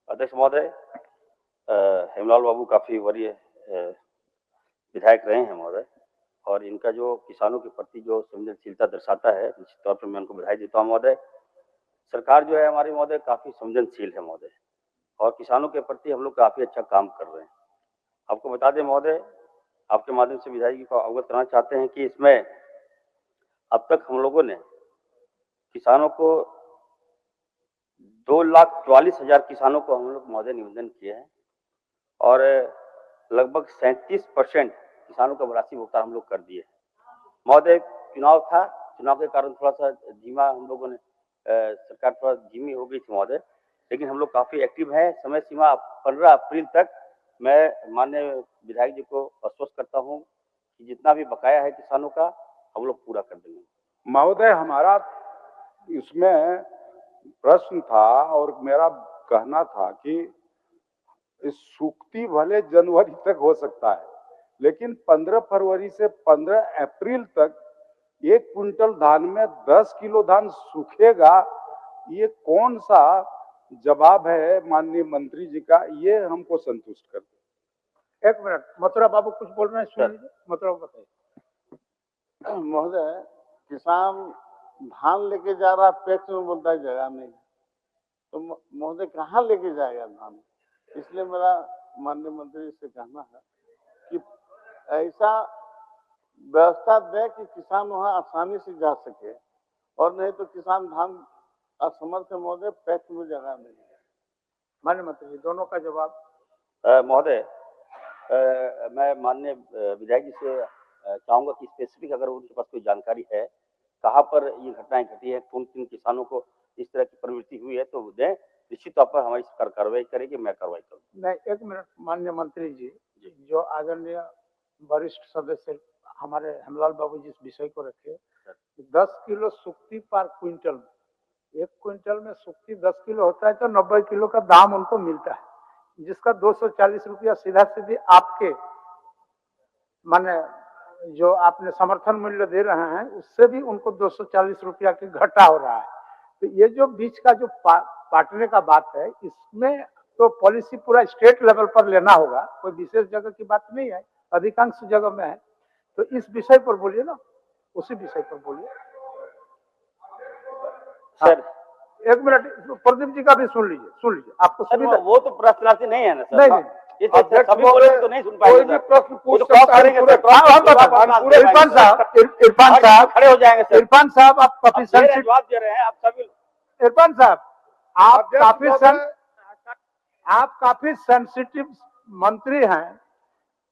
अध्यक्ष महोदय, हेमलाल बाबू काफी वरीय विधायक रहे हैं महोदय, और इनका जो किसानों के प्रति जो संवेदनशीलता दर्शाता है, निश्चित तौर पर मैं उनको बधाई देता हूँ महोदय। सरकार जो है हमारी महोदय काफी संवेदनशील है महोदय, और किसानों के प्रति हम लोग काफी अच्छा काम कर रहे हैं। आपको बता दें महोदय, आपके माध्यम से विधायक जी को अवगत कराना चाहते हैं कि इसमें अब तक हम लोगों ने किसानों को 2,44,000 किसानों को हम लोग महोदय निवेदन किए हैं, और लगभग 37% किसानों का राशि भुगतान हम लोग कर दिए महोदय। चुनाव था, चुनाव के कारण थोड़ा सा धीमा हम लोगों ने सरकार थोड़ा धीमी हो गई थी महोदय, लेकिन हम लोग काफी एक्टिव हैं। समय सीमा 15 अप्रैल तक मैं माननीय विधायक जी को आश्वस्त करता हूं कि जितना भी बकाया है किसानों का हम लोग पूरा कर देंगे महोदय। हमारा इसमें प्रश्न था और मेरा कहना था कि इस सूक्ति भले जनवरी तक हो सकता है, लेकिन 15 फरवरी से 15 अप्रैल तक 1 क्विंटल धान में 10 किलो धान सूखेगा, ये कौन सा जवाब है माननीय मंत्री जी का? ये हमको संतुष्ट कर दे। 1 मिनट, मथुरा बाबू कुछ बोल रहे हैं, सुन लीजिए। मथुरा बाबू बताइए। महोदय, किसान धान लेके जा रहा, पैक्स में बोलता है जगह नहीं, तो महोदय कहाँ लेके जाएगा धान? इसलिए मेरा माननीय मंत्री से कहना है कि ऐसा व्यवस्था दे कि किसान वहां आसानी से जा सके, और नहीं तो किसान धान असमर्थ है महोदय, पैक्स में जगह नहीं है। माननीय मंत्री जी, दोनों का जवाब। महोदय, मैं माननीय विधायक जी से चाहूंगा कि स्पेसिफिक अगर उनके पास कोई जानकारी है, कहाँ पर ये घटनाएं घटी है, कौन किन किसानों को इस तरह की प्रवृत्ति हुई है, तो दें। निश्चित तौर पर हमारी सरकार कार्रवाई करेगी, मैं कार्रवाई करूंगा। नहीं, 1 मिनट माननीय मंत्री जी, जो आदरणीय वरिष्ठ सदस्य हमारे हेमलाल बाबू जी इस विषय को रखे, 10 किलो सुक्ति पर क्विंटल में, 1 क्विंटल में सुक्ति 10 किलो होता है तो 90 किलो का दाम उनको मिलता है, जिसका 240 रुपया सीधा सीधी आपके माने जो आपने समर्थन मूल्य दे रहे हैं उससे भी उनको 240 रुपया की घटा हो रहा है। तो ये जो बीच का जो बांटने का बात है, इसमें तो पॉलिसी पूरा स्टेट लेवल पर लेना होगा, कोई विशेष जगह की बात नहीं है, अधिकांश जगह में है। तो इस विषय पर बोलिए ना, उसी विषय पर बोलिए। सर, 1 मिनट, प्रदीप जी का भी सुन लीजिए आपको सुविधा। वो तो प्रश्नार्थी नहीं है ना सर। नहीं, सभी बोले तो नहीं सुन पाएंगे सर। प्रश्न पूछ इरफान साहब खड़े हो जाएंगे सर। इरफान साहब, आप काफी जवाब दे रहे हैं आप सभी। इरफान साहब, आप काफी सेंसिटिव मंत्री हैं।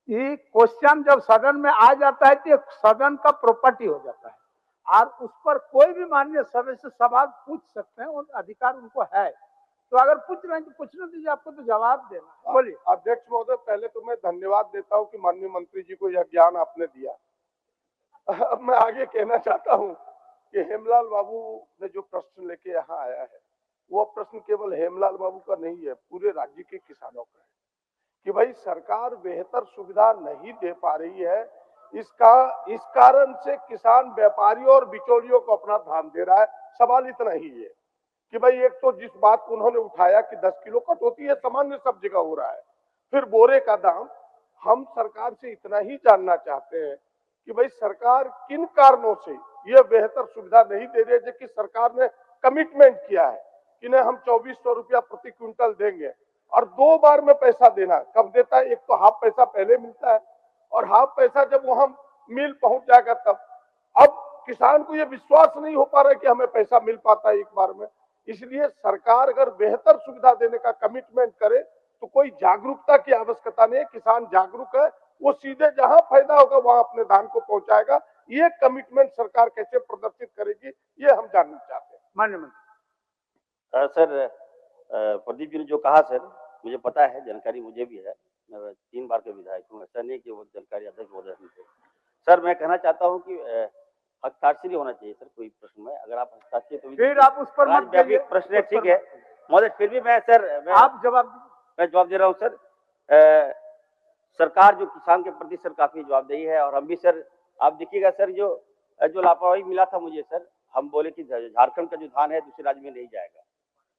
ये क्वेश्चन जब सदन में आ जाता है तो सदन का प्रॉपर्टी हो जाता है, और उस पर कोई भी माननीय सदस्य सवाल पूछ सकते हैं, उन अधिकार उनको है। तो अगर पूछ रहे हैं तो पूछने दीजिए, आपको तो जवाब देना। बोलिए। अध्यक्ष महोदय, पहले तो मैं धन्यवाद देता हूं कि माननीय मंत्री जी को यह ज्ञान आपने दिया। अब मैं आगे कहना चाहता हूं कि हेमलाल बाबू ने जो प्रश्न लेके यहाँ आया है, वो प्रश्न केवल हेमलाल बाबू का नहीं है, पूरे राज्य के किसानों का है कि भाई सरकार बेहतर सुविधा नहीं दे पा रही है। इस कारण से किसान व्यापारियों और बिचौलियों को अपना धान दे रहा है। सवाल इतना ही है कि भाई एक तो जिस बात को उन्होंने उठाया कि 10 किलो कटौती है, सामान्य सब जगह हो रहा है। फिर बोरे का दाम, हम सरकार से इतना ही जानना चाहते हैं कि भाई सरकार किन कारणों से यह बेहतर सुविधा नहीं दे रही है, जबकि सरकार ने कमिटमेंट किया है कि नहीं हम 2400 रुपया प्रति क्विंटल देंगे, और 2 बार में पैसा देना। कब देता है? एक तो हाफ पैसा पहले मिलता है, और हाफ पैसा जब वहां मिल पहुंच जाएगा तब। अब किसान को यह विश्वास नहीं हो पा रहा है कि हमें पैसा मिल पाता है एक बार में। इसलिए सरकार अगर बेहतर सुविधा देने का कमिटमेंट करे तो कोई जागरूकता की आवश्यकता नहीं है। किसान जागरूक है, वो सीधे जहां फायदा होगा वहां अपने धान को पहुंचाएगा। ये कमिटमेंट सरकार कैसे प्रदर्शित करेगी, ये हम जानना चाहते हैं। माननीय मंत्री। सर, प्रदीप जी ने जो कहा सर, मुझे पता है, जानकारी मुझे भी है। मैं 3 बार का विधायक हूँ, ऐसा नहीं कि वो जानकारी अध्यक्ष महोदय नहीं थे। सर, मैं कहना चाहता हूँ कि हस्ताक्षर होना चाहिए सर कोई प्रश्न में। अगर आप हस्ताक्षर तो फिर आप उस पर मत जाइए। प्रश्न है, ठीक है महोदय, फिर भी मैं सर आप जवाब, मैं जवाब दे रहा हूँ सर। सरकार जो किसान के प्रति सर काफी जवाबदेही है, और हम भी सर, आप देखिएगा सर, जो लापरवाही मिला था मुझे सर, हम बोले कि झारखंड का जो धान है दूसरे राज्य में नहीं जाएगा,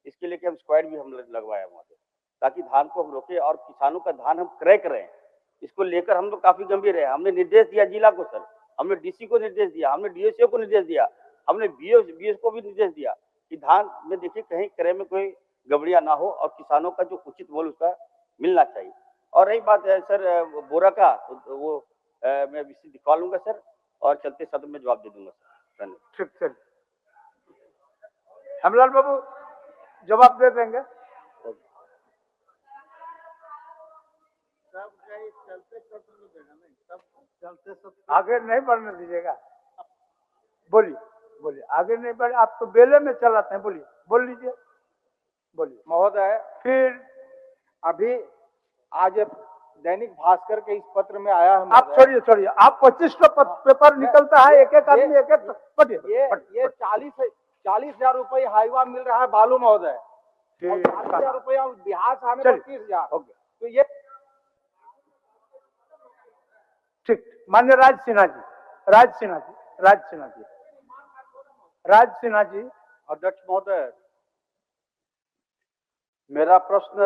इसके लिए कि हम स्क्वाड भी हम लगवाया वहां पे। ताकि धान को हम रोके और किसानों का धान हम क्रय करें। इसको लेकर हम लोग काफी गंभीर है। हमने निर्देश दिया जिला को सर, हमने डीसी को निर्देश दिया, हमने डीएसओ को निर्देश दिया, हमने बीएस को भी निर्देश दिया कि धान में देखिए कहीं क्रय में कोई गड़बड़ियां ना हो और किसानों का जो उचित मूल्य उसका मिलना चाहिए। और रही बात है सर बोरा का, तो वो मैं विषय दिखा लूंगा सर और चलते सदन में जवाब दे दूंगा सर। धन्यवाद। ठीक सर, हेमलाल बाबू जवाब दे देंगे। सब कहीं चलते सत्र में देगा नहीं, सब चलते सत्र आगे नहीं बढ़ने दीजिएगा। बोलिए बोलिए, आगे नहीं बढ़े, आप तो बेले में चलाते हैं। बोलिए, बोल लीजिए, बोलिए। महोदय, फिर अभी आज दैनिक भास्कर के इस पत्र में आया है आप महोदय, छोड़िए, आप 25 का पेपर निकलता है, एक एक आदमी एक एक पढ़िए। ये 40,000 रुपये हाईवा मिल रहा है बालू महोदय, और 40,000 रुपया बिहार से हमें 25,000। तो ये ठीक, मान्य राज सिन्हा जी, राज सिन्हा जी। अध्यक्ष महोदय, मेरा प्रश्न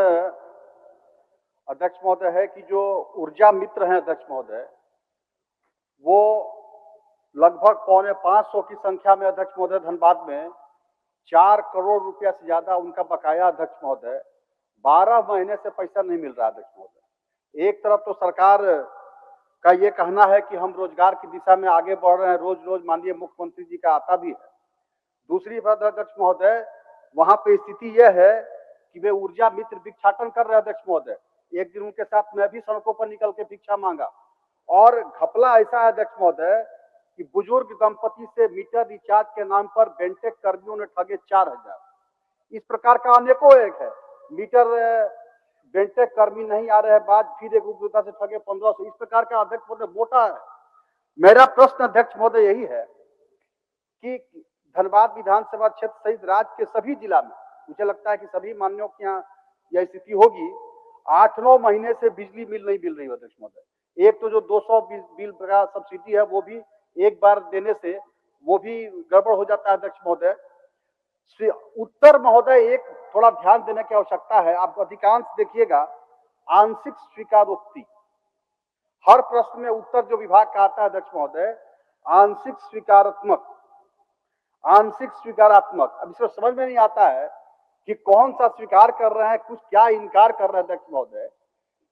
अध्यक्ष महोदय है कि जो ऊर्जा मित्र हैं अध्यक्ष महोदय, वो लगभग 450 की संख्या में अध्यक्ष महोदय धनबाद में 4 करोड़ रुपया से ज्यादा उनका बकाया अध्यक्ष महोदय, 12 महीने से पैसा नहीं मिल रहा अध्यक्ष महोदय। एक तरफ तो सरकार का ये कहना है कि हम रोजगार की दिशा में आगे बढ़ रहे हैं, रोज रोज माननीय मुख्यमंत्री जी का आता भी है। दूसरी बात अध्यक्ष महोदय, वहां पे स्थिति यह है कि वे ऊर्जा मित्र भिक्षाटन कर रहे हैं अध्यक्ष महोदय। एक दिन उनके साथ मैं भी सड़कों पर निकल के भिक्षा मांगा, और घपला ऐसा है अध्यक्ष महोदय कि बुजुर्ग दंपति से मीटर रिचार्ज के नाम पर बेंटेक कर्मियों ने ठगे 4,000। इस प्रकार का अनेकों एक है। मीटर बेंटेक कर्मी नहीं आ रहे, बाद फिर एक उपभोक्ता से ठगे 1,500। इस प्रकार का अध्यक्ष महोदय मोटा है। मेरा प्रश्न अध्यक्ष महोदय यही है कि धनबाद विधानसभा क्षेत्र सहित राज्य के सभी जिला में, मुझे लगता है कि सभी मान्यों के यहाँ यह स्थिति होगी, 8-9 महीने से बिजली बिल नहीं मिल रही है अध्यक्ष महोदय। एक तो जो 200 बिल का सब्सिडी है वो भी एक बार देने से वो भी गड़बड़ हो जाता है अध्यक्ष महोदय। उत्तर महोदय एक थोड़ा ध्यान देने की आवश्यकता है। आप अधिकांश देखिएगा आंशिक स्वीकारोक्ति, हर प्रश्न में उत्तर जो विभाग का आता है अध्यक्ष महोदय आंशिक स्वीकारात्मक। अब इसको समझ में नहीं आता है कि कौन सा स्वीकार कर रहे हैं, कुछ क्या इनकार कर रहे हैं अध्यक्ष महोदय।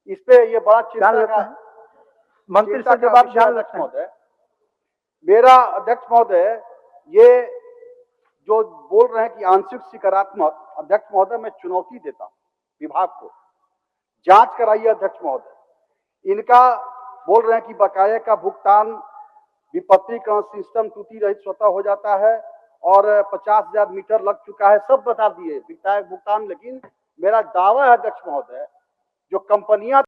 इस पे ये बड़ा चिंता का मंत्री से जवाब ध्यान अध्यक्ष महोदय। मेरा अध्यक्ष महोदय ये जो बोल रहे हैं कि आंशिक सकारात्मक, अध्यक्ष महोदय मैं चुनौती देता हूं विभाग को, जांच कराइए अध्यक्ष महोदय। इनका बोल रहे हैं कि बकाये का भुगतान विपत्तिकरण सिस्टम त्रुटि रहित स्वतः हो जाता है और 50,000 मीटर लग चुका है, सब बता दिए विधायक भुगतान। लेकिन मेरा दावा है अध्यक्ष महोदय, जो कंपनियां